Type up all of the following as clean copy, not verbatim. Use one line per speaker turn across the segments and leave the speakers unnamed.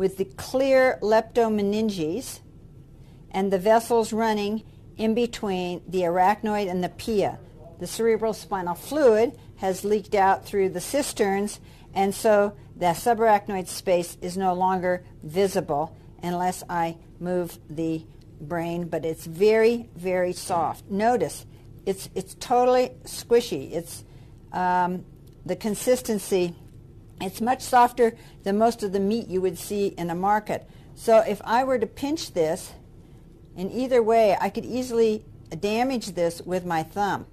with the clear leptomeninges and the vessels running in between the arachnoid and the pia. The cerebral spinal fluid has leaked out through the cisterns, and so the subarachnoid space is no longer visible unless I move the brain, but it's very, very soft. Notice, it's totally squishy. It's the consistency, it's much softer than most of the meat you would see in a market. So if I were to pinch this in either way, I could easily damage this with my thumb.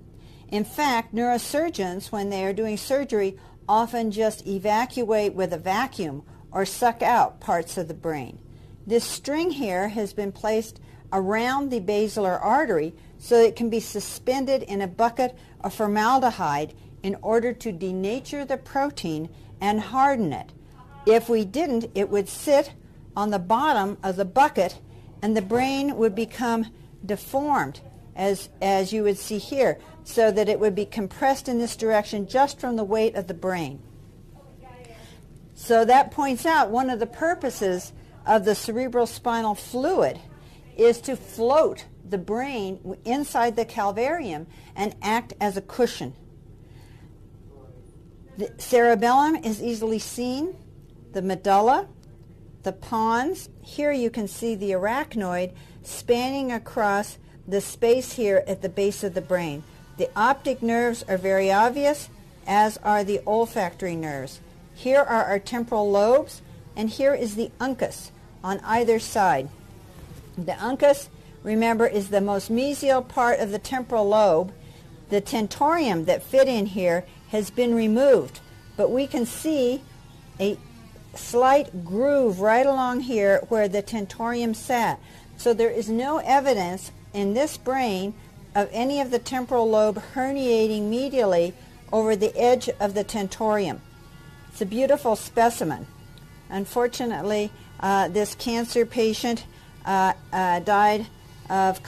In fact, neurosurgeons, when they are doing surgery, often just evacuate with a vacuum or suck out parts of the brain. This string here has been placed around the basilar artery so it can be suspended in a bucket of formaldehyde in order to denature the protein and harden it. If we didn't, it would sit on the bottom of the bucket and the brain would become deformed, as you would see here, so that it would be compressed in this direction just from the weight of the brain. So that points out one of the purposes of the cerebral spinal fluid is to float the brain inside the calvarium and act as a cushion. The cerebellum is easily seen, the medulla, the pons. Here you can see the arachnoid spanning across the space here at the base of the brain. The optic nerves are very obvious, as are the olfactory nerves. Here are our temporal lobes, and here is the uncus on either side. The uncus, remember, is the most mesial part of the temporal lobe. The tentorium that fit in here has been removed, but we can see a slight groove right along here where the tentorium sat. So there is no evidence in this brain of any of the temporal lobe herniating medially over the edge of the tentorium. It's a beautiful specimen. Unfortunately, this cancer patient died of